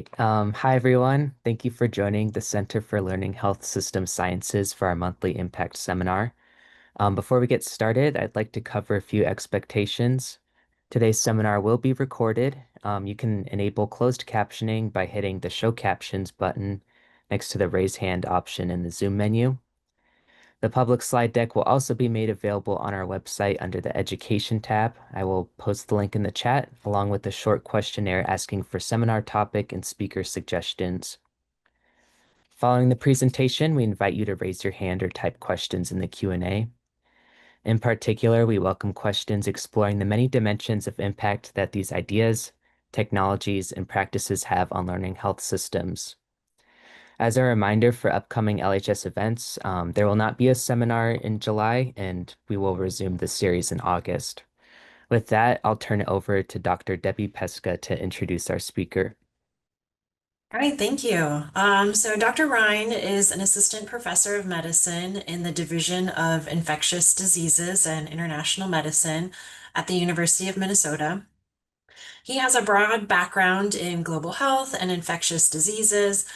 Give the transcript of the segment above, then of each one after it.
Great. Hi, everyone. Thank you for joining the Center for Learning Health System Sciences for our monthly impact seminar. Before we get started, I'd like to cover a few expectations. Today's seminar will be recorded. You can enable closed captioning by hitting the Show Captions button next to the Raise Hand option in the Zoom menu. The public slide deck will also be made available on our website under the Education tab. I will post the link in the chat, along with a short questionnaire asking for seminar topic and speaker suggestions. Following the presentation, we invite you to raise your hand or type questions in the Q&A. In particular, we welcome questions exploring the many dimensions of impact that these ideas, technologies, and practices have on learning health systems. As a reminder for upcoming LHS events, there will not be a seminar in July, and we will resume this series in August. With that, I'll turn it over to Dr. Debbie Pesca to introduce our speaker. All right, thank you. So Dr. Rhein is an assistant professor of medicine in the Division of Infectious Diseases and International Medicine at the University of Minnesota. He has a broad background in global health and infectious diseases,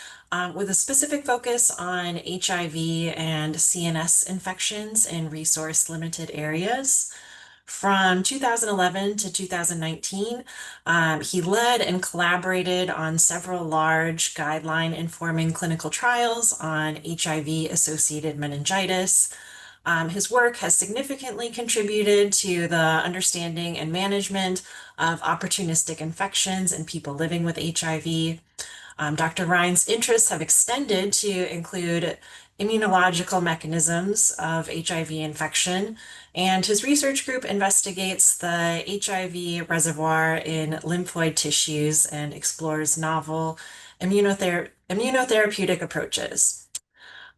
with a specific focus on HIV and CNS infections in resource-limited areas. From 2011 to 2019, he led and collaborated on several large guideline-informing clinical trials on HIV-associated meningitis. His work has significantly contributed to the understanding and management of opportunistic infections in people living with HIV. Dr. Rhein's interests have extended to include immunological mechanisms of HIV infection, and his research group investigates the HIV reservoir in lymphoid tissues and explores novel immunotherapeutic approaches.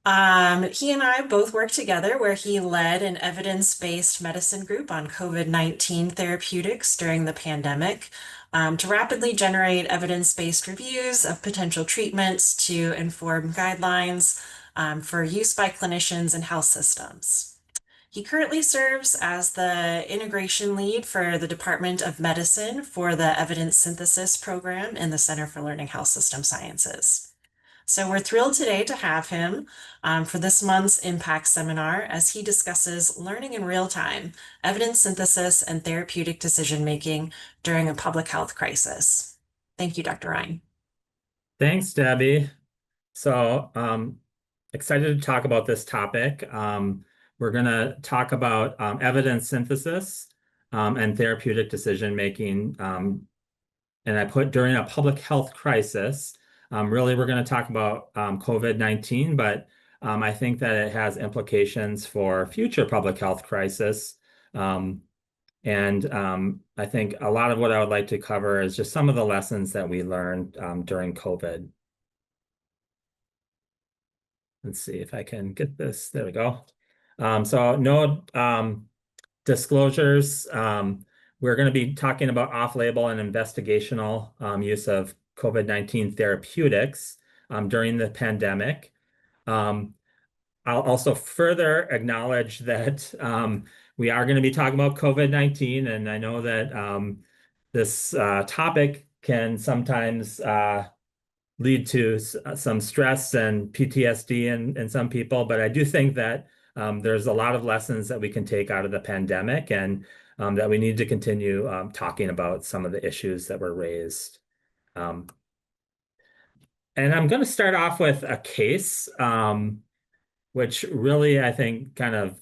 He and I both worked together where he led an evidence-based medicine group on COVID-19 therapeutics during the pandemic, to rapidly generate evidence-based reviews of potential treatments to inform guidelines for use by clinicians and health systems. He currently serves as the integration lead for the Department of Medicine for the Evidence Synthesis Program in the Center for Learning Health System Sciences. So we're thrilled today to have him for this month's Impact seminar as he discusses learning in real time, evidence synthesis, and therapeutic decision-making during a public health crisis. Thank you, Dr. Rhein. Thanks, Debbie. So excited to talk about this topic. We're going to talk about evidence synthesis and therapeutic decision-making. And I put during a public health crisis. Really, we're going to talk about COVID-19, but I think that it has implications for future public health crisis. And I think a lot of what I would like to cover is just some of the lessons that we learned during COVID. Let's see if I can get this. There we go. So no disclosures. We're going to be talking about off-label and investigational use of COVID-19 therapeutics during the pandemic. I'll also further acknowledge that we are going to be talking about COVID-19, and I know that this topic can sometimes lead to some stress and PTSD in some people, but I do think that there's a lot of lessons that we can take out of the pandemic, and that we need to continue talking about some of the issues that were raised. And I'm going to start off with a case, which really, I think, kind of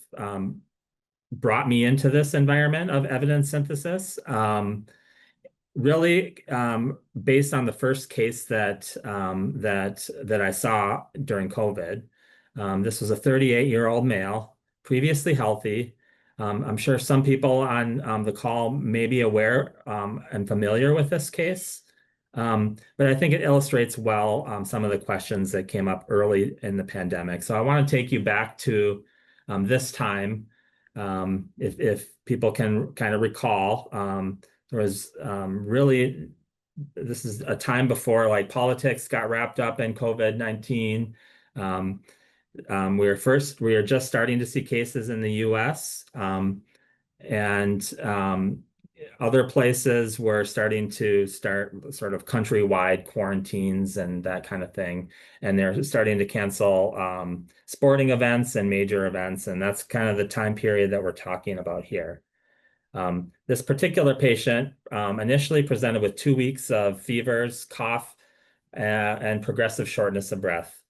brought me into this environment of evidence synthesis. Really, based on the first case that I saw during COVID. This was a 38-year-old male, previously healthy. I'm sure some people on the call may be aware and familiar with this case. But I think it illustrates well some of the questions that came up early in the pandemic. So I want to take you back to this time, if people can kind of recall. There was really, this is a time before like politics got wrapped up in COVID-19. We were just starting to see cases in the US. And other places were starting to start sort of countrywide quarantines and that kind of thing. And they're starting to cancel sporting events and major events. And that's kind of the time period that we're talking about here. This particular patient initially presented with 2 weeks of fevers, cough, and progressive shortness of breath.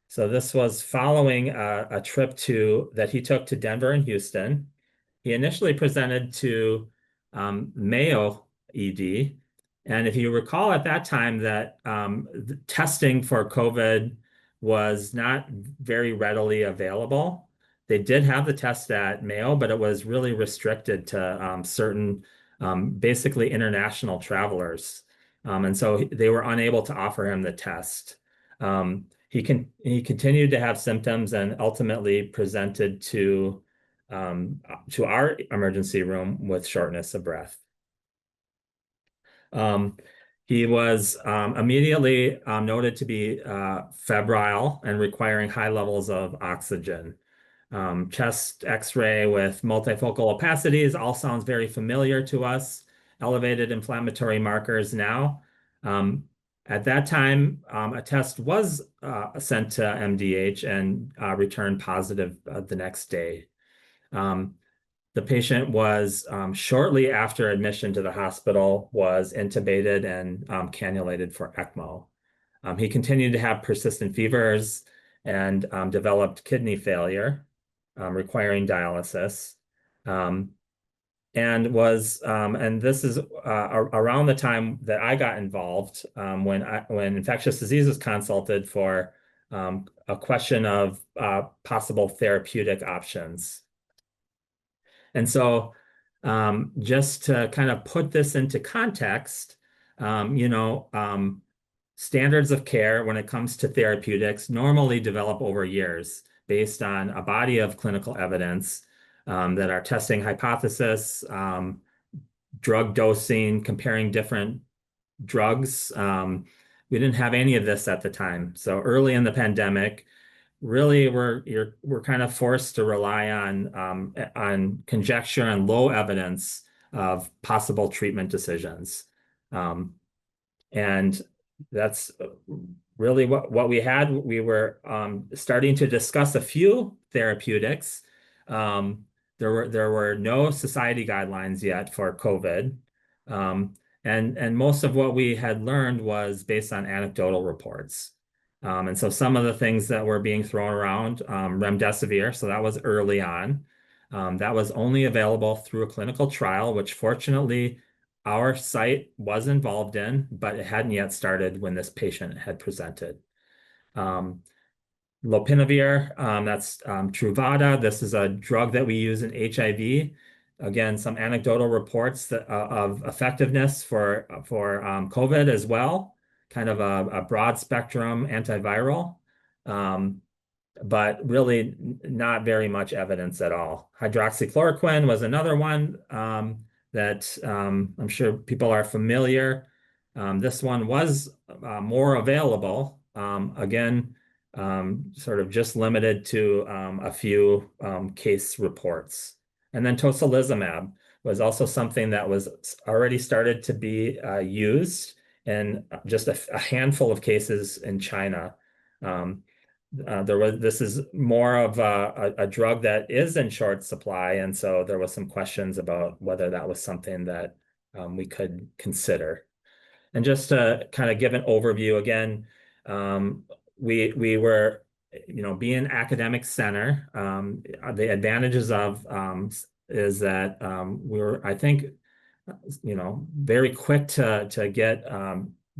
So this was following a trip that he took to Denver and Houston. He initially presented to Mayo ED. And if you recall at that time that the testing for COVID was not very readily available. They did have the test at Mayo, but it was really restricted to certain, basically international travelers. And so they were unable to offer him the test. He continued to have symptoms and ultimately presented to our emergency room with shortness of breath. He was immediately noted to be febrile and requiring high levels of oxygen. Chest X-ray with multifocal opacities all sounds very familiar to us. Elevated inflammatory markers now. At that time, a test was sent to MDH and returned positive the next day. The patient was shortly after admission to the hospital was intubated and cannulated for ECMO. He continued to have persistent fevers and developed kidney failure, requiring dialysis. And this is around the time that I got involved when infectious diseases consulted for a question of possible therapeutic options. And so just to kind of put this into context, standards of care when it comes to therapeutics normally develop over years based on a body of clinical evidence that are testing hypothesis, drug dosing, comparing different drugs. We didn't have any of this at the time. So early in the pandemic, really we're kind of forced to rely on conjecture and low evidence of possible treatment decisions. And that's really what we had. We were starting to discuss a few therapeutics. There were no society guidelines yet for COVID. And most of what we had learned was based on anecdotal reports. And so some of the things that were being thrown around, remdesivir, so that was early on. That was only available through a clinical trial, which fortunately our site was involved in, but it hadn't yet started when this patient had presented. Lopinavir, that's Truvada. This is a drug that we use in HIV. Again, some anecdotal reports of effectiveness for COVID as well, kind of a broad spectrum antiviral, but really not very much evidence at all. Hydroxychloroquine was another one that I'm sure people are familiar. This one was more available. Again, sort of just limited to a few case reports. And then tocilizumab was also something that was already started to be used in just a handful of cases in China. This is more of a drug that is in short supply, and so there was some questions about whether that was something that we could consider. And just to kind of give an overview again, we were, being an academic center, the advantages of is that we were, I think, very quick to get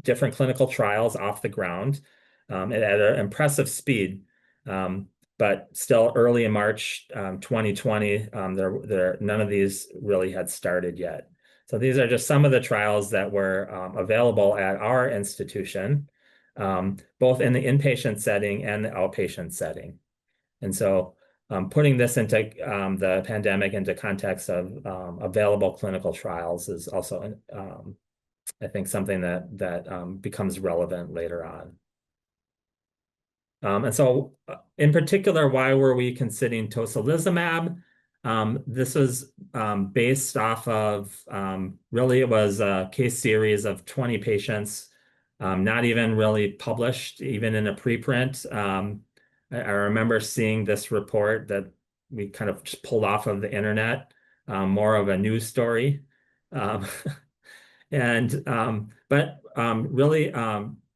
different clinical trials off the ground at an impressive speed. But still early in March 2020, none of these really had started yet. So these are just some of the trials that were available at our institution, both in the inpatient setting and the outpatient setting. And so putting this into the pandemic into context of available clinical trials is also, I think, something that becomes relevant later on. And so in particular, why were we considering tocilizumab? This was based off of really it was a case series of 20 patients, not even really published, even in a preprint. I remember seeing this report that we kind of just pulled off of the internet, more of a news story. Um, and but really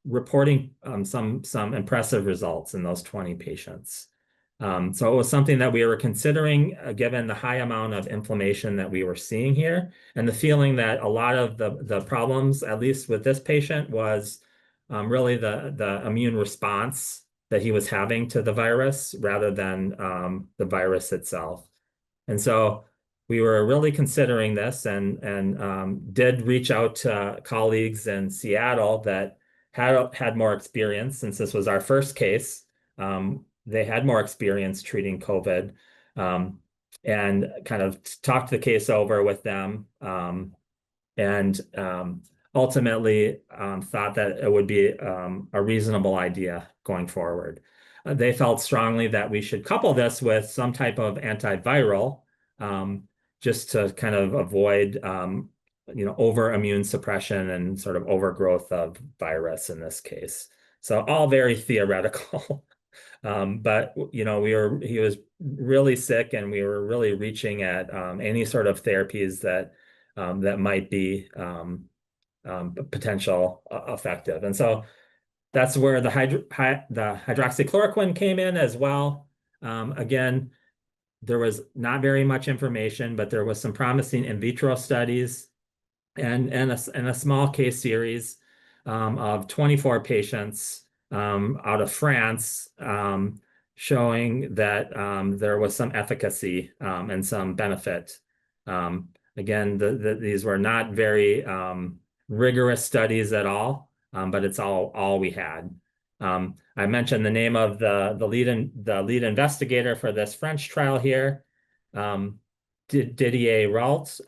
reporting some impressive results in those 20 patients. So it was something that we were considering, given the high amount of inflammation that we were seeing here, and the feeling that a lot of the problems, at least with this patient, was really the immune response that he was having to the virus rather than the virus itself. And so we were really considering this and did reach out to colleagues in Seattle that had more experience since this was our first case. They had more experience treating COVID, um, and kind of talked the case over with them, and ultimately thought that it would be a reasonable idea going forward. They felt strongly that we should couple this with some type of antiviral, um, just to kind of avoid over immune suppression and sort of overgrowth of virus in this case. So all very theoretical. But he was really sick, and we were really reaching at any sort of therapies that might be potential effective. And so that's where the hydroxychloroquine came in as well. Again, there was not very much information, but there was some promising in vitro studies and a small case series of 24 patients out of France, showing that there was some efficacy and some benefit. Again, these were not very rigorous studies at all, but it's all we had. I mentioned the name of the lead investigator for this French trial here. Didier Rault,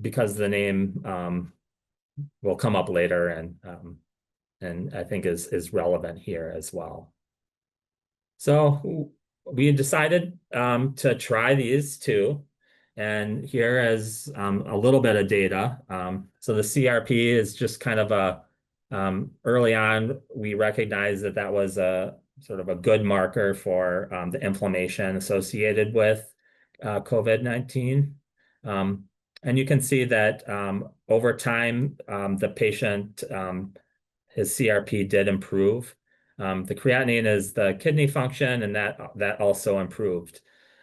because the name will come up later and I think is relevant here as well. So we decided to try these two, and here is a little bit of data. So the CRP is just kind of early on, we recognized that was a sort of a good marker for the inflammation associated with COVID-19. And you can see that over time, the patient, his CRP did improve. The creatinine is the kidney function, and that also improved.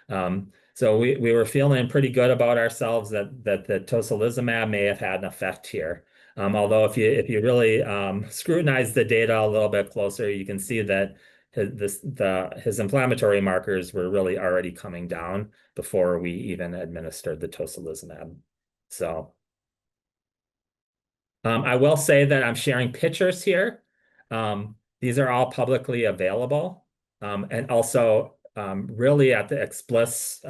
So we were feeling pretty good about ourselves that the tocilizumab may have had an effect here. Although if you really scrutinize the data a little bit closer, you can see that his inflammatory markers were really already coming down before we even administered the tocilizumab. So I will say that I'm sharing pictures here. These are all publicly available, and also really at the explicit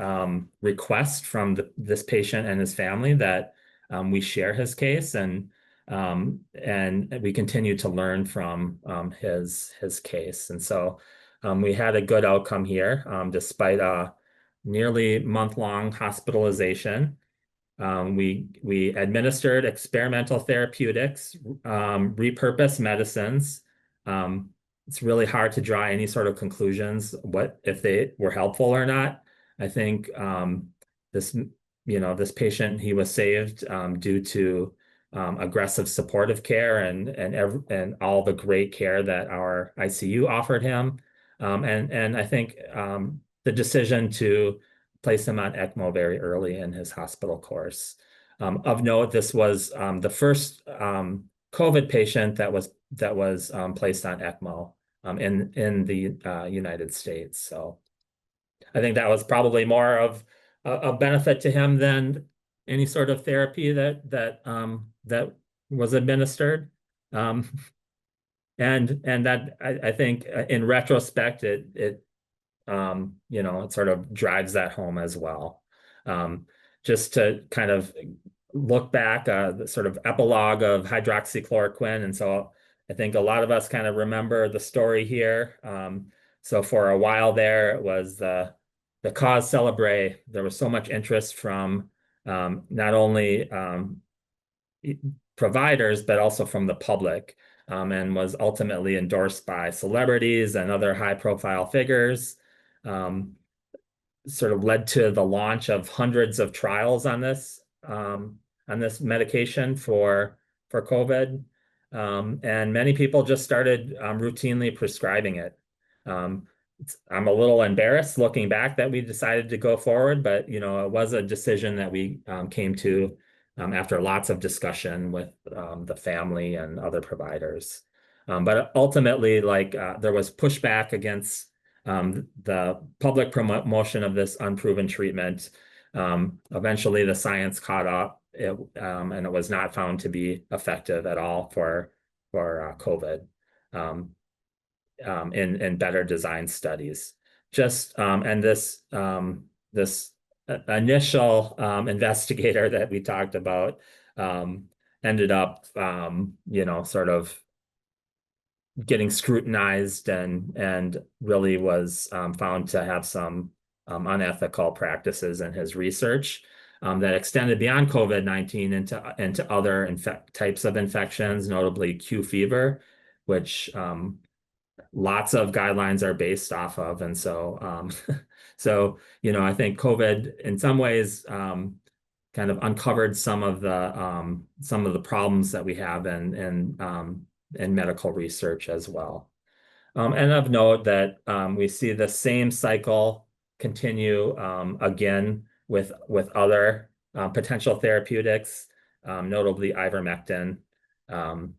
request from this patient and his family that we share his case, and we continue to learn from his case. And so we had a good outcome here, despite a nearly month-long hospitalization. We administered experimental therapeutics, repurposed medicines. It's really hard to draw any sort of conclusions what if they were helpful or not. I think this patient, he was saved due to aggressive supportive care and all the great care that our ICU offered him. And I think the decision to place him on ECMO very early in his hospital course. Of note, this was the first COVID patient that was placed on ECMO in the United States. So I think that was probably more of a benefit to him than any sort of therapy that was administered. And that I think in retrospect it it sort of drives that home as well. Just to kind of look back, the sort of epilogue of hydroxychloroquine. And so I think a lot of us kind of remember the story here. So for a while there, it was the the cause celebre, there was so much interest from not only providers, but also from the public, and was ultimately endorsed by celebrities and other high-profile figures. Um, Sort of led to the launch of hundreds of trials on this medication for COVID. And many people just started routinely prescribing it. Um, I'm a little embarrassed looking back that we decided to go forward, but it was a decision that we came to after lots of discussion with the family and other providers. But ultimately, like there was pushback against the public promotion of this unproven treatment. Eventually, the science caught up, and it was not found to be effective at all for COVID um, in better design studies. And this initial investigator that we talked about ended up, sort of getting scrutinized and really was found to have some unethical practices in his research that extended beyond COVID-19 into other types of infections, notably Q fever, which lots of guidelines are based off of. And so, I think COVID in some ways kind of uncovered some of the problems that we have in medical research as well. And of note that we see the same cycle continue again with other potential therapeutics, notably ivermectin, um,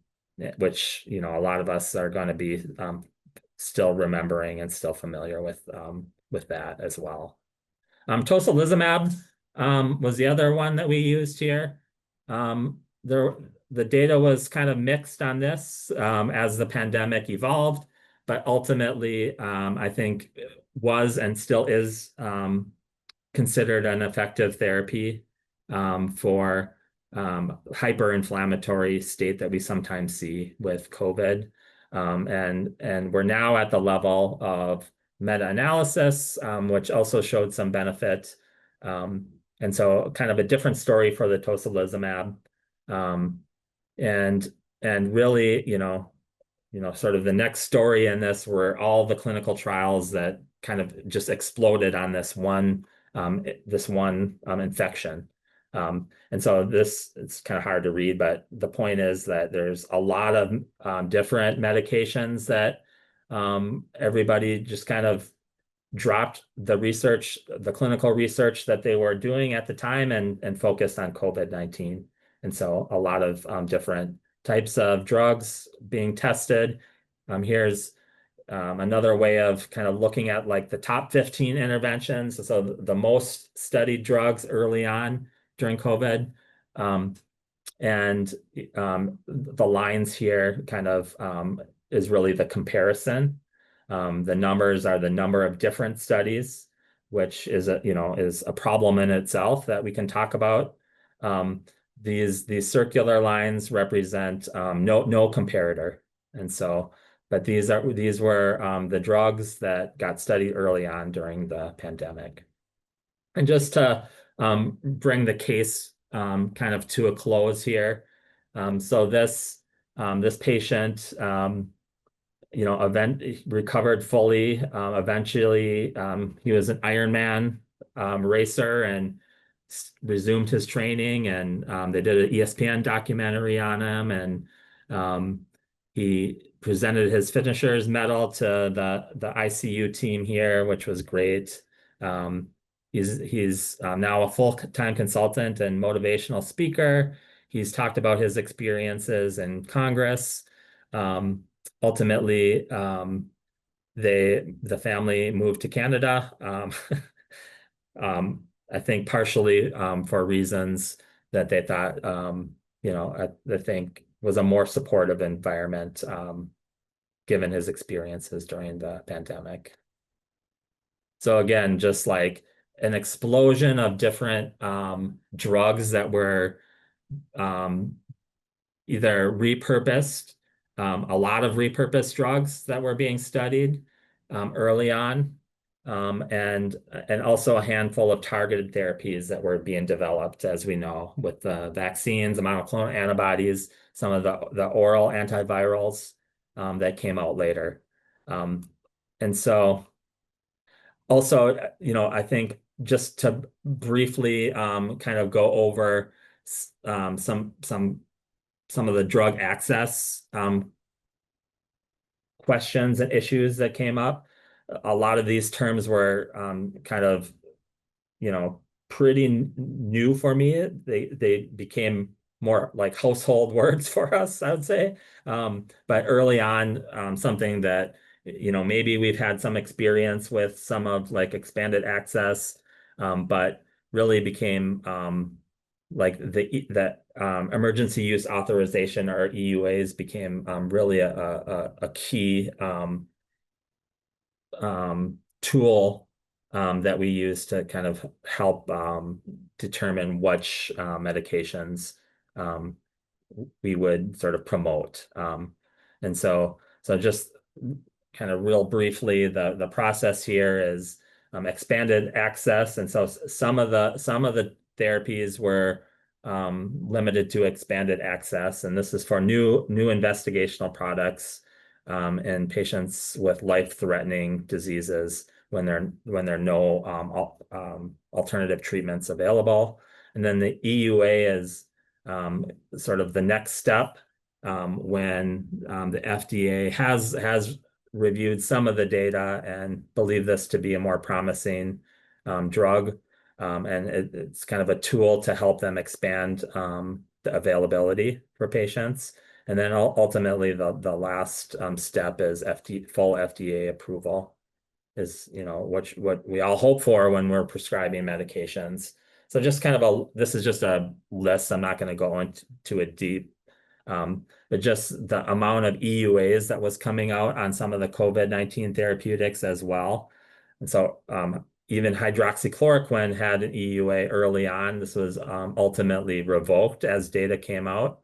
which a lot of us are going to be still remembering and still familiar with that as well. Tocilizumab was the other one that we used here. The data was kind of mixed on this as the pandemic evolved, but ultimately, I think was and still is considered an effective therapy for hyperinflammatory state that we sometimes see with COVID. And we're now at the level of meta-analysis, which also showed some benefit. And so kind of a different story for the tocilizumab. Um, and really, sort of the next story in this were all the clinical trials that kind of just exploded on this one infection. And so it's kind of hard to read, but the point is that there's a lot of different medications that everybody just kind of dropped the clinical research that they were doing at the time and focused on COVID-19. And so a lot of different types of drugs being tested. Here's another way of kind of looking at like the top 15 interventions. So the most studied drugs early on during COVID. And the lines here kind of is really the comparison. The numbers are the number of different studies, which is a problem in itself that we can talk about. These circular lines represent no comparator, and so, but these were the drugs that got studied early on during the pandemic. And just to bring the case kind of to a close here, so this patient recovered fully. Eventually, he was an Ironman racer and resumed his training, and they did an ESPN documentary on him, and he presented his finisher's medal to the ICU team here, which was great. He's now a full-time consultant and motivational speaker. He's talked about his experiences in Congress. Ultimately, the family moved to Canada. I think partially for reasons that they thought, I think was a more supportive environment given his experiences during the pandemic. So again, just like an explosion of different drugs that were either repurposed, a lot of repurposed drugs that were being studied early on. and also a handful of targeted therapies that were being developed, as we know, with the vaccines, the monoclonal antibodies, some of the oral antivirals that came out later. And so also, I think just to briefly kind of go over some of the drug access questions and issues that came up. A lot of these terms were kind of, you know, pretty new for me. They became more like household words for us, I would say. But early on, something that, maybe we've had some experience with some of like expanded access, but really became like that emergency use authorization, or EUAs, became really a key tool that we use to kind of help determine which medications um, we would sort of promote. And so just kind of real briefly, the process here is expanded access, and so some of the therapies were limited to expanded access, and this is for new investigational products in patients with life-threatening diseases when there are no alternative treatments available. And then the EUA is sort of the next step when the FDA has reviewed some of the data and believe this to be a more promising drug. And it's kind of a tool to help them expand the availability for patients. And then ultimately, the last step is full FDA approval, is what we all hope for when we're prescribing medications. So just kind of this is just a list. I'm not going to go into it deep, but just the amount of EUAs that was coming out on some of the COVID-19 therapeutics as well. And so even hydroxychloroquine had an EUA early on. This was ultimately revoked as data came out.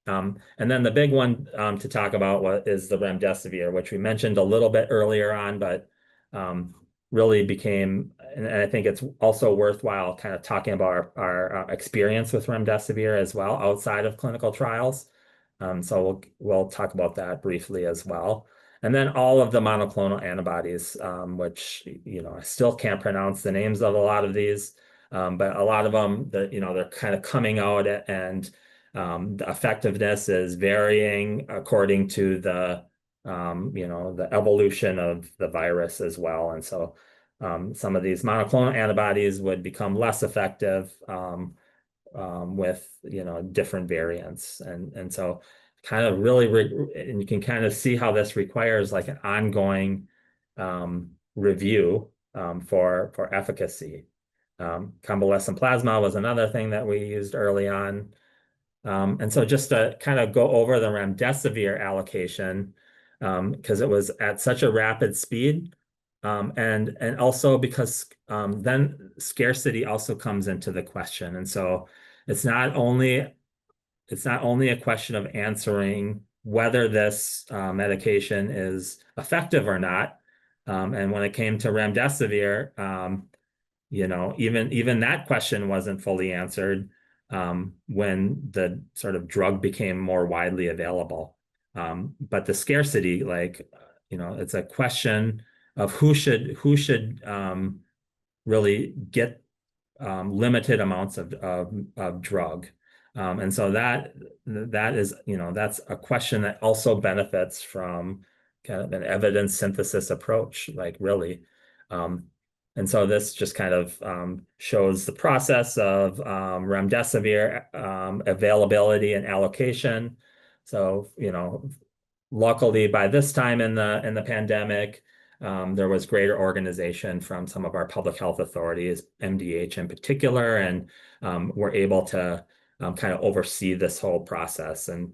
And then the big one to talk about is the remdesivir, which we mentioned a little bit earlier on, but really became, and I think it's also worthwhile kind of talking about our experience with remdesivir as well outside of clinical trials. So we'll talk about that briefly as well. And then all of the monoclonal antibodies, which, I still can't pronounce the names of a lot of these, but a lot of them, they're kind of coming out, and the effectiveness is varying according to the evolution of the virus as well. And so some of these monoclonal antibodies would become less effective with different variants, and so kind of really and you can kind of see how this requires like an ongoing review for efficacy. Convalescent plasma was another thing that we used early on. And so just to kind of go over the remdesivir allocation, because it was at such a rapid speed, and also because then scarcity also comes into the question. And so it's not only a question of answering whether this medication is effective or not. And when it came to remdesivir, even that question wasn't fully answered when the sort of drug became more widely available. But the scarcity, it's a question of who should really get limited amounts of drug. And so that is, that's a question that also benefits from kind of an evidence synthesis approach, like really. And so this just kind of shows the process of remdesivir availability and allocation. So, luckily by this time in the pandemic, there was greater organization from some of our public health authorities, MDH in particular, and we're able to kind of oversee this whole process and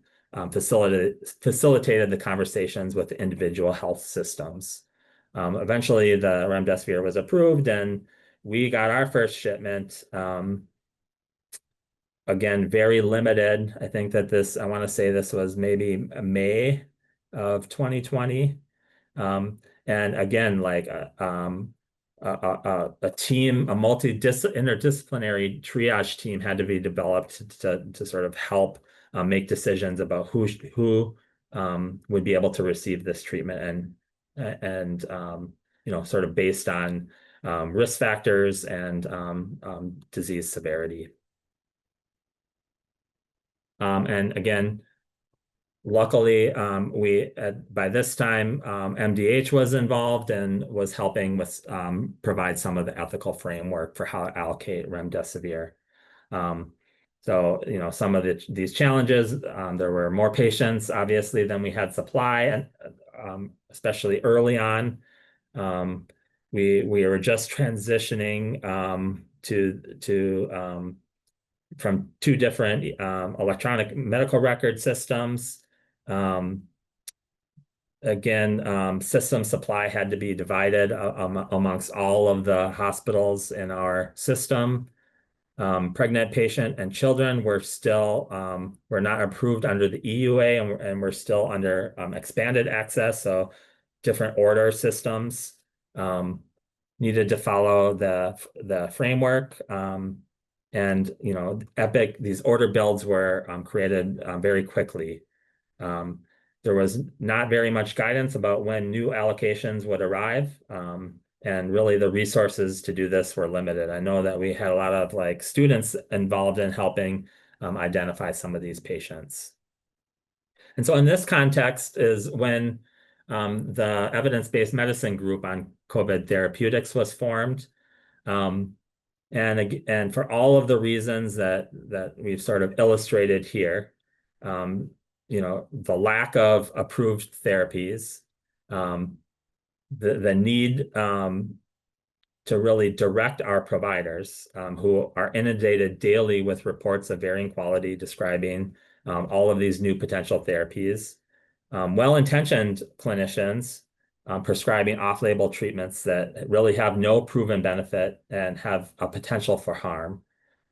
facilitated the conversations with the individual health systems. Eventually, the remdesivir was approved, and we got our first shipment. Again, very limited. I think that I want to say this was maybe May of 2020. And again, a team, a interdisciplinary triage team had to be developed to sort of help make decisions about who would be able to receive this treatment and sort of based on risk factors and disease severity. And again, luckily, by this time, MDH was involved and was helping with provide some of the ethical framework for how to allocate remdesivir. So, some of these challenges, there were more patients, obviously, than we had supply, and especially early on. We were just transitioning from two different electronic medical record systems. Again, system supply had to be divided amongst all of the hospitals in our system. Pregnant patient and children were not approved under the EUA, and we're still under expanded access, so different order systems needed to follow the framework. And these order builds were created very quickly. There was not very much guidance about when new allocations would arrive. And really the resources to do this were limited. I know that we had a lot of students involved in helping identify some of these patients. And so in this context is when the evidence-based medicine group on COVID therapeutics was formed. And for all of the reasons that we've sort of illustrated here, the lack of approved therapies, the need to really direct our providers who are inundated daily with reports of varying quality describing all of these new potential therapies, well-intentioned clinicians prescribing off-label treatments that really have no proven benefit and have a potential for harm.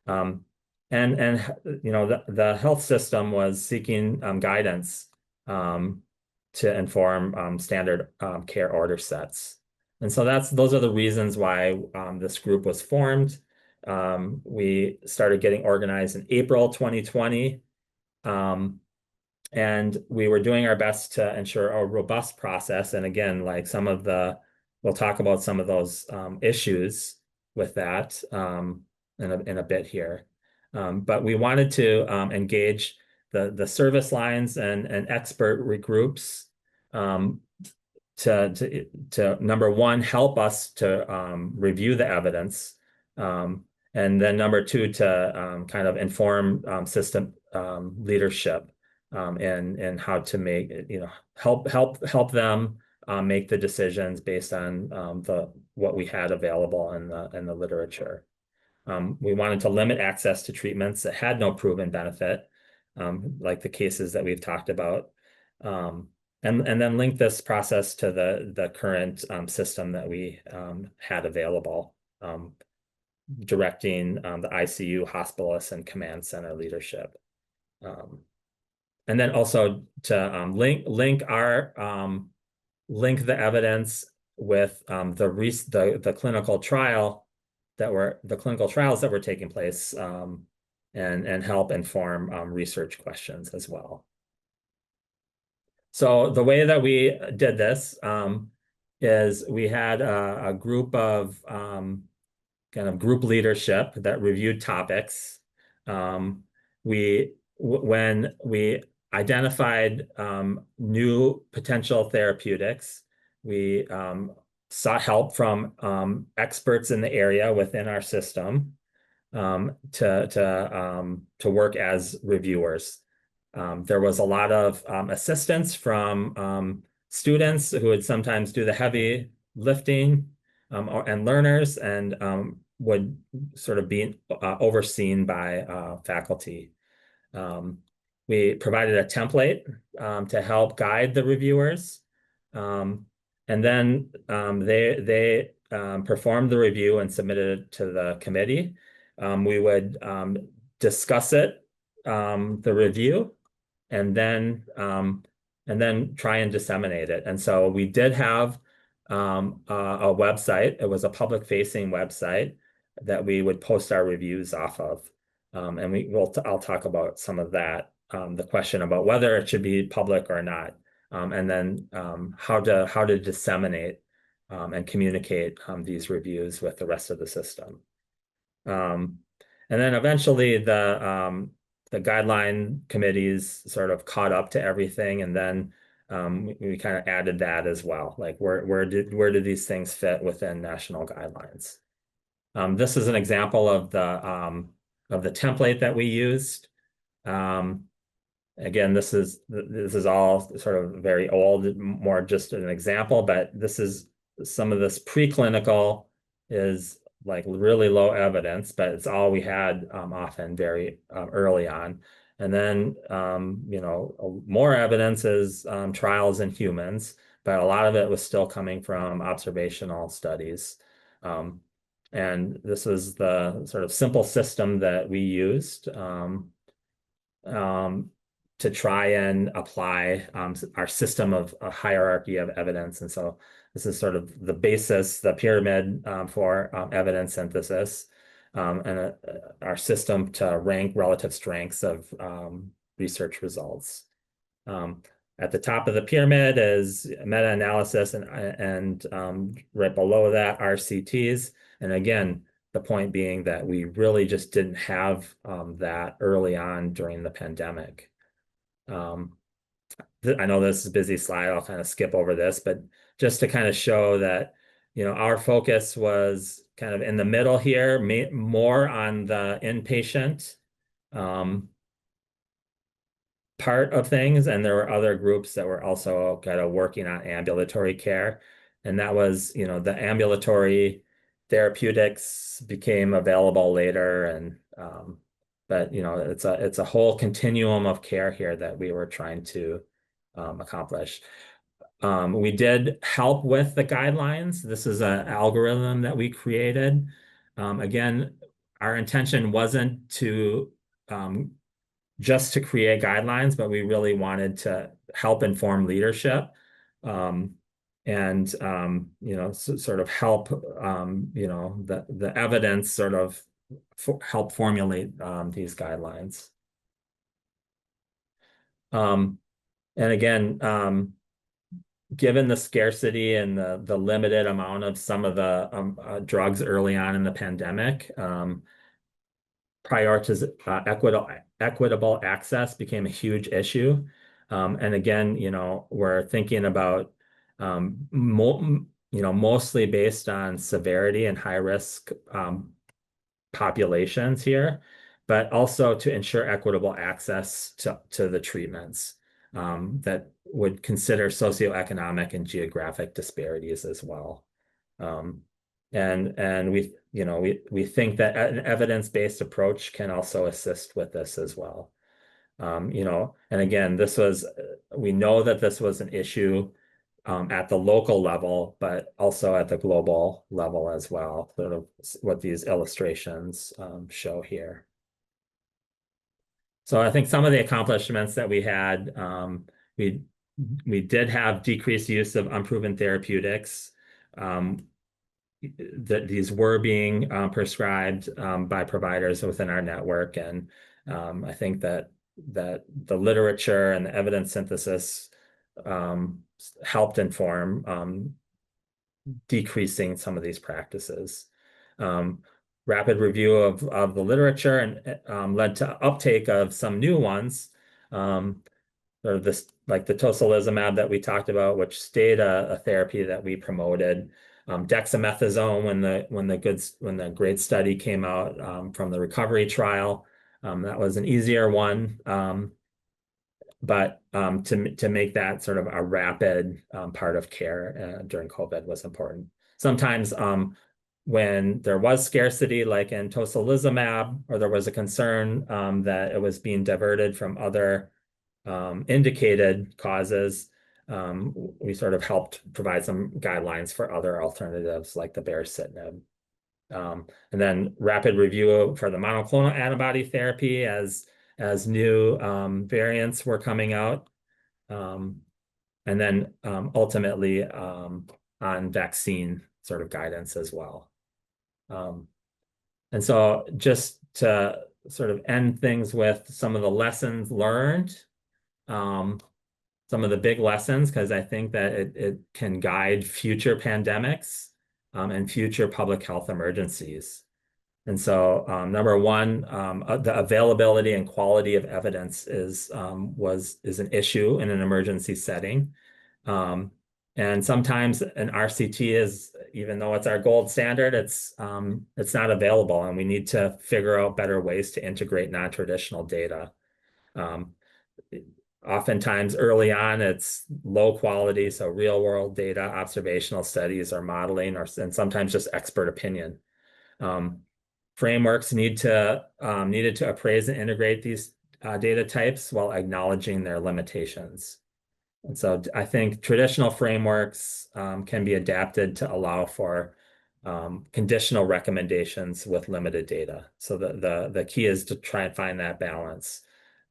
And the health system was seeking guidance to inform standard care order sets. And so those are the reasons why this group was formed. We started getting organized in April 2020. And we were doing our best to ensure a robust process. And again, we'll talk about some of those issues with that in a bit here. But we wanted to engage the service lines and expert groups to number one, help us to review the evidence. And then number two, to kind of inform system leadership and how to make help them make the decisions based on what we had available in the literature. We wanted to limit access to treatments that had no proven benefit, like the cases that we've talked about, and then link this process to the current system that we had available, directing the ICU, hospitalists, and command center leadership. And then also to link the evidence with the clinical trials that were taking place, and help inform research questions as well. So the way that we did this is we had a group of kind of group leadership that reviewed topics. When we identified new potential therapeutics, we sought help from experts in the area within our system to work as reviewers. There was a lot of assistance from students who would sometimes do the heavy lifting and learners, and would sort of be overseen by faculty. We provided a template to help guide the reviewers. And then they performed the review and submitted it to the committee. We would discuss it, the review, and then try and disseminate it. And so we did have a website. It was a public-facing website that we would post our reviews off of. And I'll talk about some of that, the question about whether it should be public or not, and then how to disseminate and communicate these reviews with the rest of the system. And then eventually the guideline committees sort of caught up to everything, and then we kind of added that as well. Like where did these things fit within national guidelines? This is an example of the template that we used. Again, this is all sort of very old, more just an example, but this is some of this preclinical is like really low evidence, but it's all we had often very early on. And then, more evidence is trials in humans, but a lot of it was still coming from observational studies. And this was the sort of simple system that we used to try and apply our system of a hierarchy of evidence. And so this is sort of the basis, the pyramid for evidence synthesis, and our system to rank relative strengths of research results. At the top of the pyramid is meta-analysis, and right below that RCTs. And again, the point being that we really just didn't have that early on during the pandemic. I know this is a busy slide. I'll kind of skip over this, but just to kind of show that, our focus was kind of in the middle here, more on the inpatient part of things. And there were other groups that were also kind of working on ambulatory care. And that was, the ambulatory therapeutics became available later. And but it's a whole continuum of care here that we were trying to accomplish. We did help with the guidelines. This is an algorithm that we created. Again, our intention wasn't to just to create guidelines, but we really wanted to help inform leadership, and sort of help the evidence sort of help formulate these guidelines. And again, given the scarcity and the limited amount of some of the drugs early on in the pandemic, equitable access became a huge issue. And again, we're thinking about mostly based on severity and high risk populations here, but also to ensure equitable access to the treatments that would consider socioeconomic and geographic disparities as well. And we think that an evidence-based approach can also assist with this as well. And again, we know that this was an issue at the local level, but also at the global level as well, sort of what these illustrations show here. So I think some of the accomplishments that we had, we did have decreased use of unproven therapeutics. That these were being prescribed by providers within our network, and I think that the literature and the evidence synthesis helped inform decreasing some of these practices. Rapid review of the literature and led to uptake of some new ones, sort of this, like the tocilizumab that we talked about, which stayed a therapy that we promoted. Dexamethasone, when the GRADE study came out from the recovery trial, that was an easier one. But to make that sort of a rapid part of care during COVID was important. Sometimes when there was scarcity, like in tocilizumab, or there was a concern that it was being diverted from other indicated causes, we sort of helped provide some guidelines for other alternatives like the baricitinib. And then rapid review for the monoclonal antibody therapy as new variants were coming out. And then ultimately on vaccine sort of guidance as well. Um, and so just to sort of end things with some of the lessons learned, um, some of the big lessons, because I think that it can guide future pandemics and future public health emergencies. And so, number one, the availability and quality of evidence is an issue in an emergency setting. Um, and sometimes an RCT is, even though it's our gold standard, it's not available, and we need to figure out better ways to integrate non-traditional data. Um, Oftentimes early on, it's low quality, so real world data, observational studies, or modeling, and sometimes just expert opinion. Um, Frameworks needed to appraise and integrate these data types while acknowledging their limitations. And so I think traditional frameworks can be adapted to allow for conditional recommendations with limited data. So the key is to try and find that balance,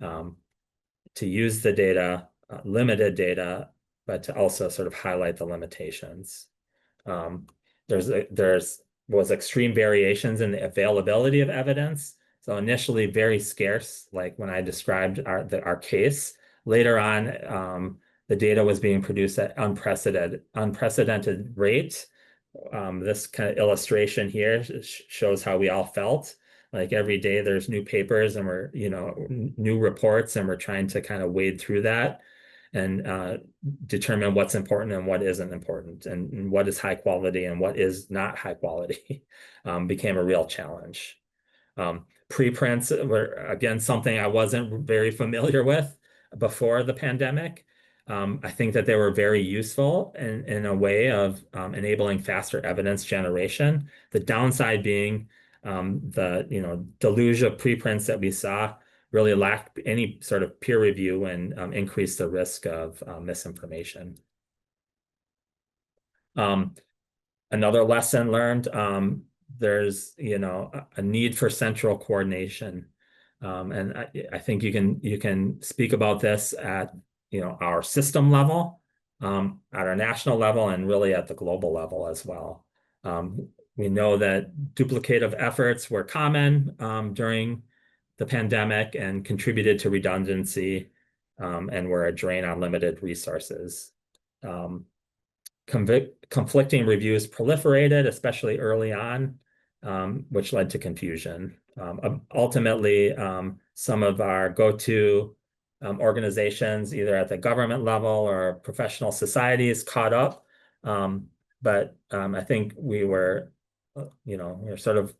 to use the data, limited data, but to also sort of highlight the limitations. Um, there's was extreme variations in the availability of evidence. So initially very scarce, like when I described our case. Later on, the data was being produced at unprecedented rate. This kind of illustration here shows how we all felt. Like every day there's new papers and new reports, and we're trying to kind of wade through that and determine what's important and what isn't important, and what is high quality and what is not high quality became a real challenge. Preprints were, again, something I wasn't very familiar with before the pandemic. I think that they were very useful in a way of enabling faster evidence generation. The downside being the deluge of preprints that we saw really lacked any sort of peer review and increased the risk of misinformation. Um, Another lesson learned, there's a need for central coordination. And I think you can speak about this at our system level, at our national level, and really at the global level as well. We know that duplicative efforts were common during the pandemic and contributed to redundancy, and were a drain on limited resources. Conflicting reviews proliferated, especially early on, which led to confusion. Ultimately, some of our go-to organizations, either at the government level or professional societies, caught up. But I think we were sort of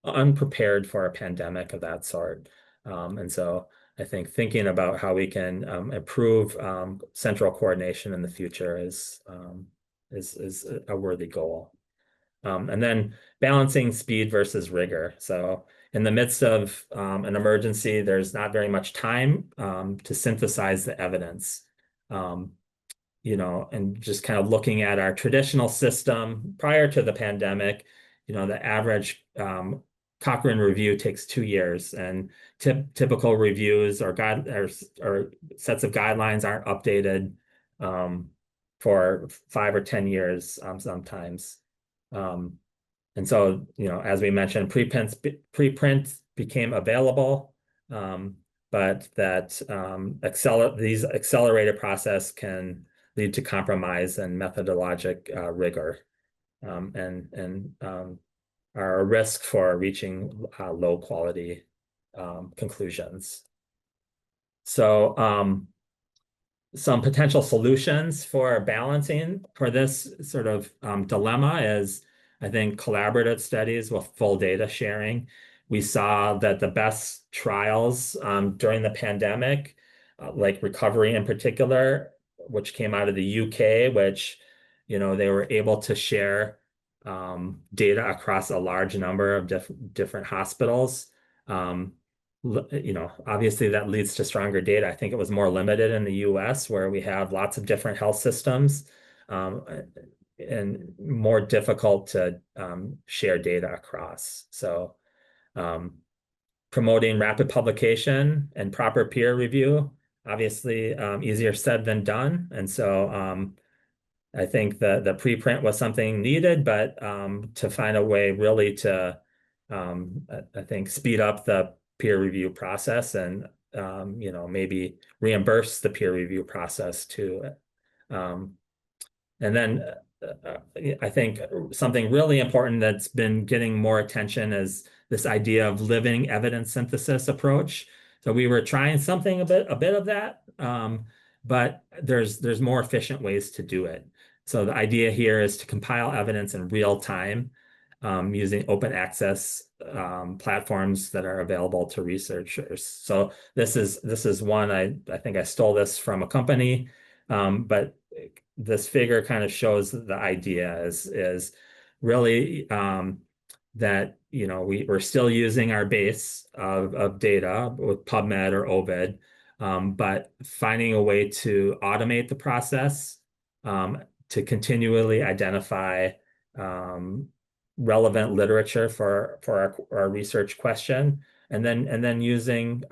unprepared for a pandemic of that sort. And so I think thinking about how we can improve central coordination in the future is a worthy goal. And then balancing speed versus rigor. So in the midst of an emergency, there's not very much time to synthesize the evidence. And just kind of looking at our traditional system prior to the pandemic, the average Cochrane review takes 2 years, and typical reviews or sets of guidelines aren't updated for 5 or 10 years sometimes. And so, as we mentioned, preprint became available, but that these accelerated process can lead to compromise and methodologic rigor, and are a risk for reaching low quality conclusions. So some potential solutions for balancing for this sort of dilemma is, I think, collaborative studies with full data sharing. We saw that the best trials during the pandemic, like recovery in particular, which came out of the UK, which they were able to share data across a large number of different hospitals. Obviously that leads to stronger data. I think it was more limited in the US, where we have lots of different health systems, and more difficult to share data across. So promoting rapid publication and proper peer review, obviously easier said than done. And so I think the preprint was something needed, but to find a way really to I think speed up the peer review process and maybe reimburse the peer review process too. Um, and then I think something really important that's been getting more attention is this idea of living evidence synthesis approach. So we were trying something a bit of that, but there's more efficient ways to do it. So the idea here is to compile evidence in real time using open access platforms that are available to researchers. So this is one I think I stole this from a company, but this figure kind of shows the idea is really that we're still using our base of data with PubMed or Ovid, but finding a way to automate the process to continually identify um, relevant literature for our research question, and then using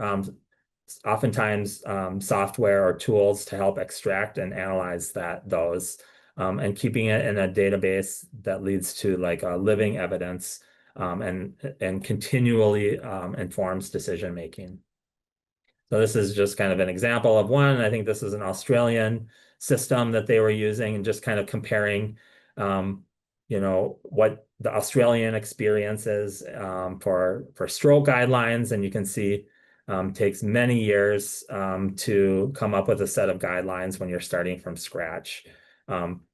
oftentimes software or tools to help extract and analyze those and keeping it in a database that leads to like a living evidence and continually informs decision making. So this is just kind of an example of one. I think this is an Australian system that they were using and just kind of comparing, what the Australian experience is for stroke guidelines. And you can see takes many years to come up with a set of guidelines when you're starting from scratch.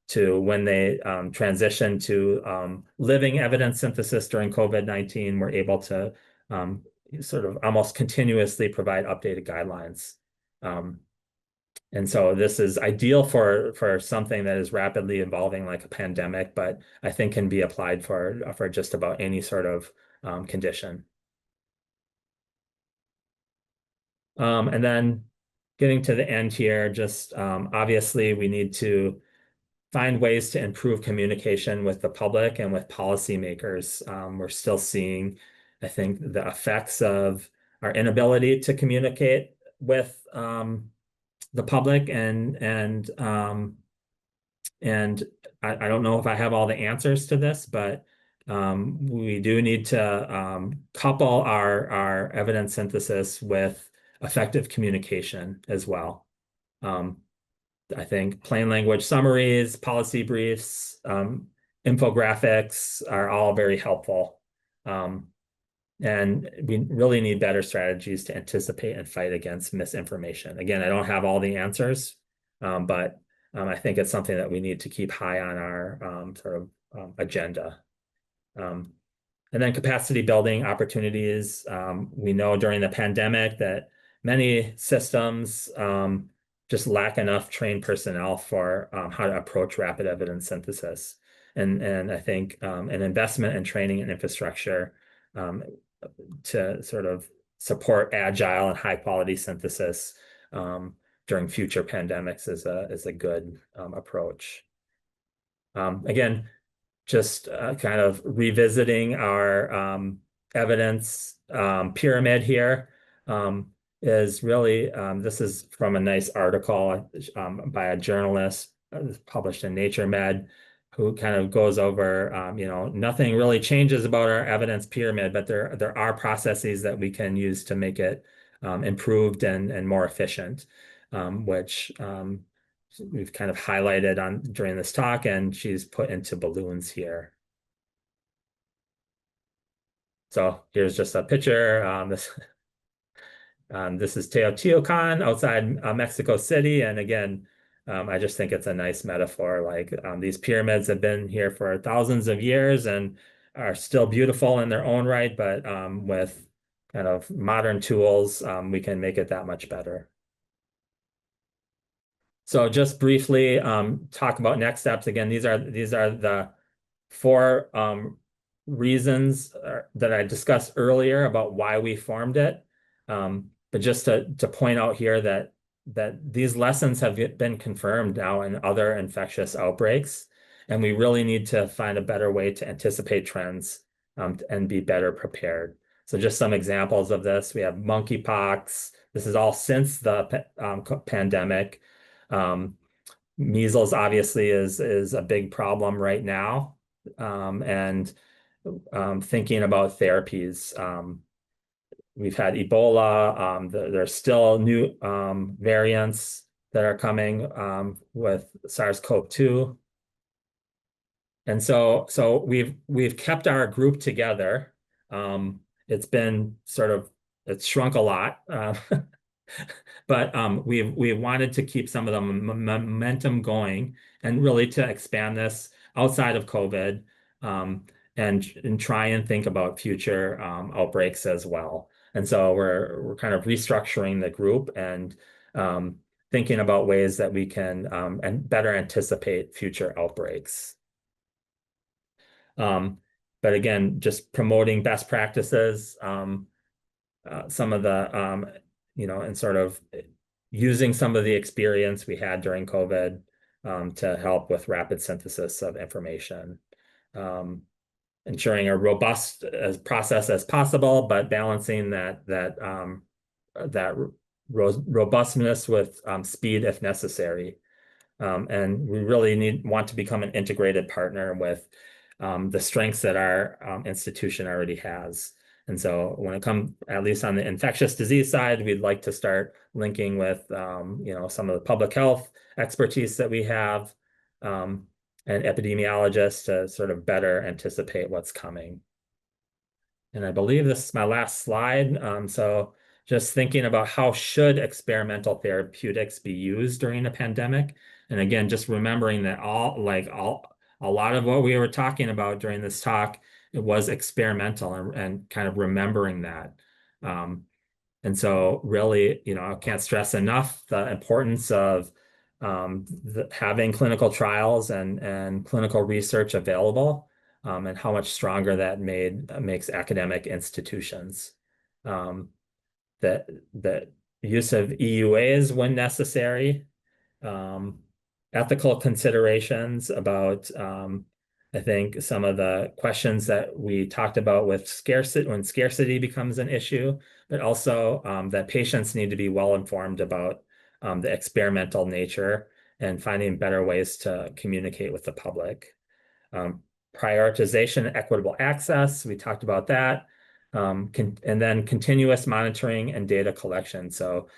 To when they transition to living evidence synthesis during COVID-19, we're able to sort of almost continuously provide updated guidelines. And so this is ideal for something that is rapidly evolving like a pandemic, but I think can be applied for just about any sort of condition. And then getting to the end here, just obviously we need to find ways to improve communication with the public and with policymakers. We're still seeing, I think, the effects of our inability to communicate with the public, and I don't know if I have all the answers to this, but we do need to couple our evidence synthesis with effective communication as well. I think plain language summaries, policy briefs, infographics are all very helpful. And we really need better strategies to anticipate and fight against misinformation. Again, I don't have all the answers, but I think it's something that we need to keep high on our sort of agenda. And then capacity building opportunities. We know during the pandemic that many systems just lack enough trained personnel for how to approach rapid evidence synthesis. And I think an investment in training and infrastructure to sort of support agile and high quality synthesis during future pandemics is a good approach. Again, just kind of revisiting our evidence pyramid here is really, this is from a nice article by a journalist published in Nature Med, who kind of goes over, nothing really changes about our evidence pyramid, but there are processes that we can use to make it improved and more efficient, which we've kind of highlighted during this talk, and she's put into balloons here. So here's just a picture. This is Teotihuacan outside Mexico City. And again, I just think it's a nice metaphor. Like these pyramids have been here for thousands of years and are still beautiful in their own right, but with kind of modern tools, we can make it that much better. So just briefly talk about next steps. Again, these are the four reasons that I discussed earlier about why we formed it. But just to point out here that these lessons have been confirmed now in other infectious outbreaks, and we really need to find a better way to anticipate trends and be better prepared. So just some examples of this: we have monkeypox. This is all since the pandemic. Measles obviously is a big problem right now, and thinking about therapies. We've had Ebola. There's still new variants that are coming with SARS-CoV-2. And so we've kept our group together. It's been it's shrunk a lot, but we've wanted to keep some of the momentum going and really to expand this outside of COVID, um, and try and think about future outbreaks as well. And so we're kind of restructuring the group and thinking about ways that we can and better anticipate future outbreaks. Um, but again, just promoting best practices, some of the, and sort of using some of the experience we had during COVID to help with rapid synthesis of information, um, ensuring a robust as process as possible, but balancing that robustness with speed if necessary. And we really want to become an integrated partner with the strengths that our institution already has. And so when it comes, at least on the infectious disease side, we'd like to start linking with, some of the public health expertise that we have, and epidemiologists to sort of better anticipate what's coming. And I believe this is my last slide. So just thinking about how should experimental therapeutics be used during a pandemic. And again, just remembering that a lot of what we were talking about during this talk, it was experimental, and kind of remembering that. And so really, I can't stress enough the importance of having clinical trials and clinical research available, and how much stronger that makes academic institutions. Um, that use of EUAs when necessary, um, ethical considerations about, I think some of the questions that we talked about with scarcity, when scarcity becomes an issue, but also that patients need to be well informed about the experimental nature and finding better ways to communicate with the public. Um, Prioritization and equitable access, we talked about that. And then continuous monitoring and data collection. So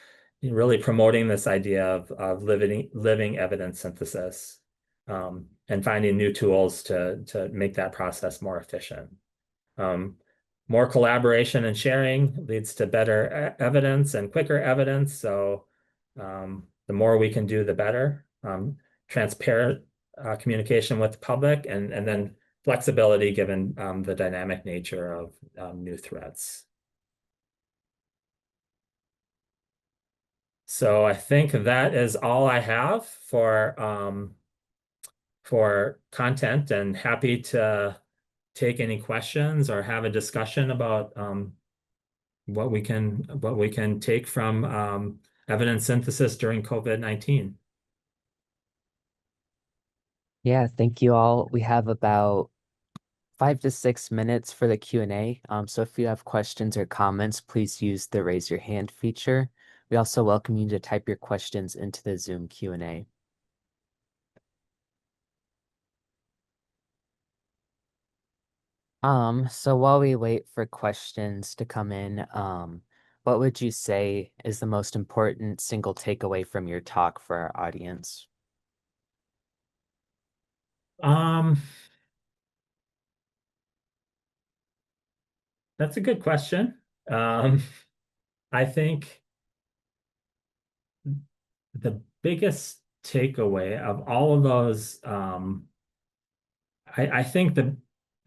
really promoting this idea of living evidence synthesis, and finding new tools to make that process more efficient. Um, More collaboration and sharing leads to better evidence and quicker evidence. So the more we can do, the better. Transparent communication with the public, and then flexibility given the dynamic nature of new threats. So I think that is all I have for content, and happy to take any questions or have a discussion about what we can take from evidence synthesis during COVID-19. Yeah, thank you all. We have about 5 to 6 minutes for the Q&A. So if you have questions or comments, please use the raise your hand feature. We also welcome you to type your questions into the Zoom Q&A. So while we wait for questions to come in, what would you say is the most important single takeaway from your talk for our audience? Um, that's a good question. Um, I think the biggest takeaway of all of those, I, I think the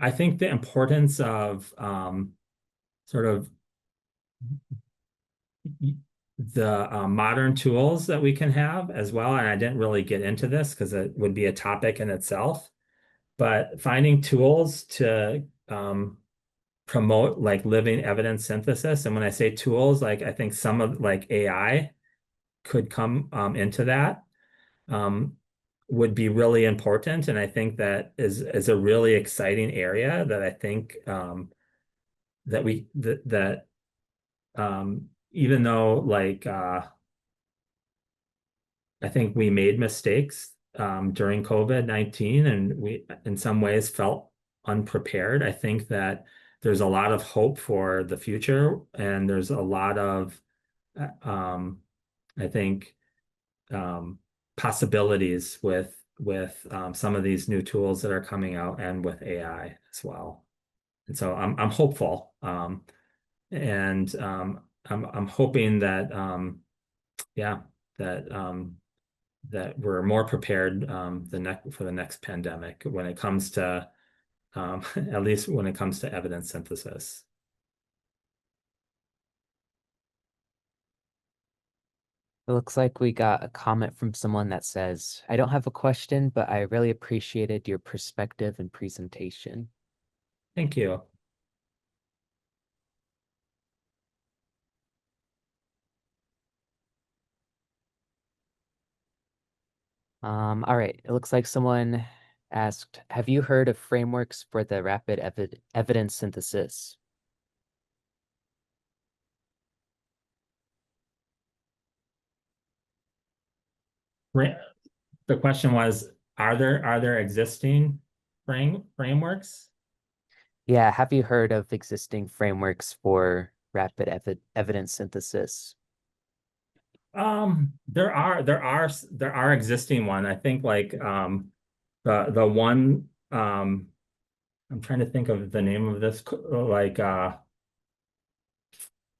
I think the importance of sort of the modern tools that we can have as well. And I didn't really get into this because it would be a topic in itself, but finding tools to promote like living evidence synthesis. And when I say tools, like I think some of like AI could come into that, um, would be really important. And I think that is a really exciting area that I think that even though like I think we made mistakes during COVID-19, and we, in some ways, felt unprepared. I think that there's a lot of hope for the future, and there's a lot of, I think, um, possibilities with some of these new tools that are coming out, and with AI as well. And so I'm hopeful, and I'm hoping that yeah that that we're more prepared for the next pandemic when it comes to at least when it comes to evidence synthesis. It looks like we got a comment from someone that says, I don't have a question, but I really appreciated your perspective and presentation. Thank you. All right. It looks like someone asked, have you heard of frameworks for the rapid evidence synthesis? The question was, are there existing frameworks? Yeah, have you heard of existing frameworks for rapid evidence synthesis? There are existing one. I think like the one I'm trying to think of the name of this, like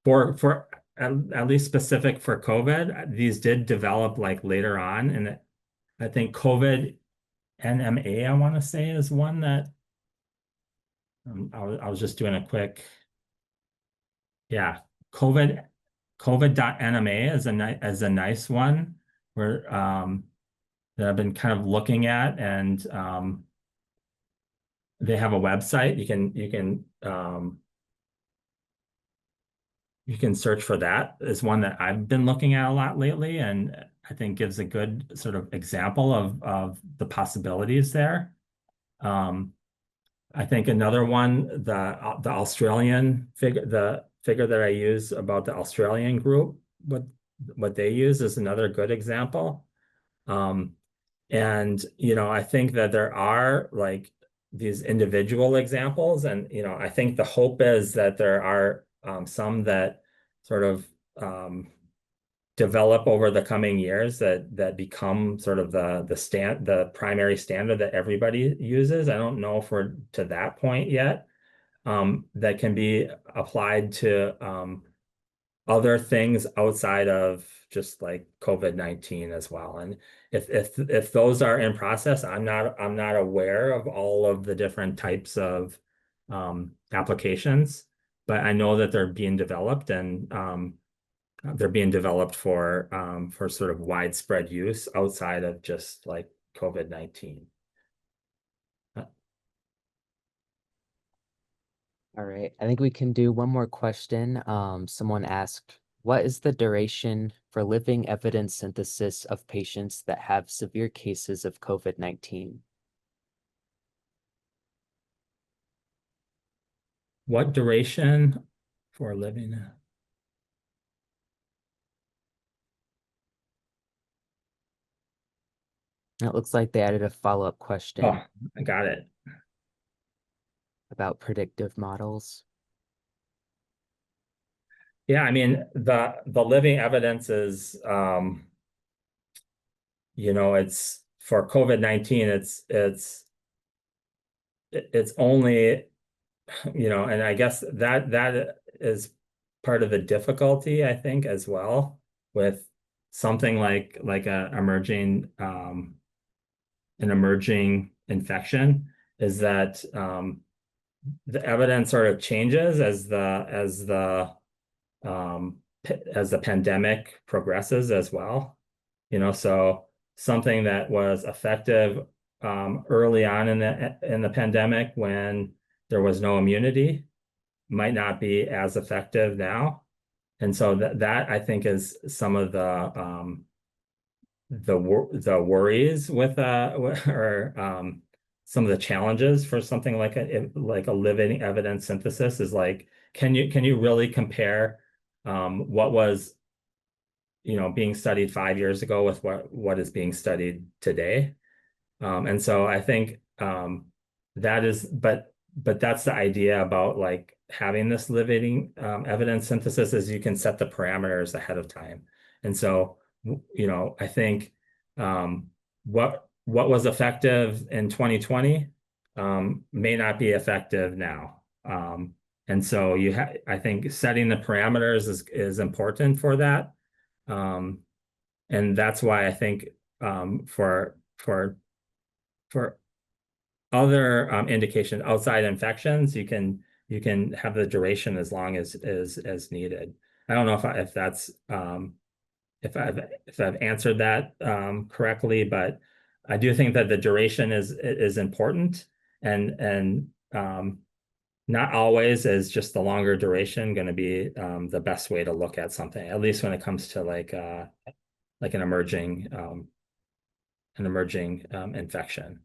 for at least specific for COVID, these did develop like later on, and I think COVID NMA, I want to say, is one that I was just doing a quick, yeah, COVID COVID.NMA is a nice one where that I've been kind of looking at, and they have a website. You can search for that. Is one that I've been looking at a lot lately, and I think gives a good sort of example of the possibilities there. I think another one, the Australian figure, the figure that I use about the Australian group, what they use is another good example. Um, and I think that there are like these individual examples, and I think the hope is that there are some that sort of develop over the coming years that become sort of the primary standard that everybody uses. I don't know if we're to that point yet, that can be applied to other things outside of just like COVID-19 as well. And if those are in process, I'm not aware of all of the different types of applications, but I know that they're being developed, and they're being developed for sort of widespread use outside of just like COVID-19. All right. I think we can do one more question. Someone asked, what is the duration for living evidence synthesis of patients that have severe cases of COVID-19? What duration for living? It looks like they added a follow-up question Oh, I got it. about predictive models. Yeah, I mean the living evidence is it's for COVID-19, it's only, and I guess that is part of the difficulty, I think, as well, with something like an emerging infection, is that the evidence sort of changes as the pandemic progresses as well. So something that was effective early on in the pandemic when there was no immunity might not be as effective now. And so that I think is some of the worries with or some of the challenges for something like a living evidence synthesis, is like, can you really compare what was being studied 5 years ago with what is being studied today? And so I think that is, but that's the idea about like having this living evidence synthesis is you can set the parameters ahead of time. And so, I think what was effective in 2020 may not be effective now. And so I think setting the parameters is important for that. And that's why I think for other indications outside infections, you can have the duration as long as needed. I don't know if that's if I've answered that correctly, but I do think that the duration is important, and not always is just the longer duration going to be the best way to look at something, at least when it comes to like an emerging infection.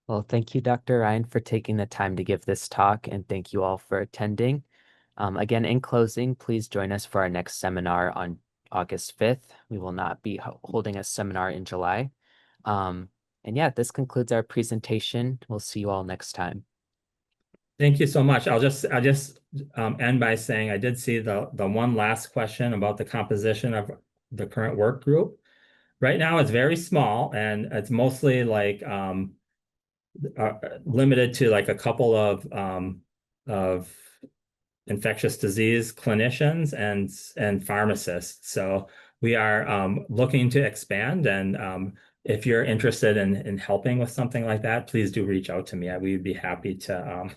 Well, thank you, Dr. Ryan, for taking the time to give this talk, and thank you all for attending. Again, in closing, please join us for our next seminar on August 5th. We will not be holding a seminar in July. And yeah, this concludes our presentation. We'll see you all next time. Thank you so much. I'll just end by saying I did see the one last question about the composition of the current work group. Right now, it's very small, and it's mostly like limited to like a couple of infectious disease clinicians and pharmacists. So we are looking to expand, and if you're interested in helping with something like that, please do reach out to me. We'd be happy to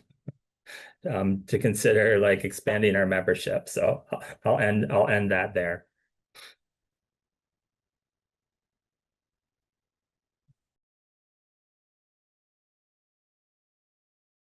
consider like expanding our membership. So I'll end that there.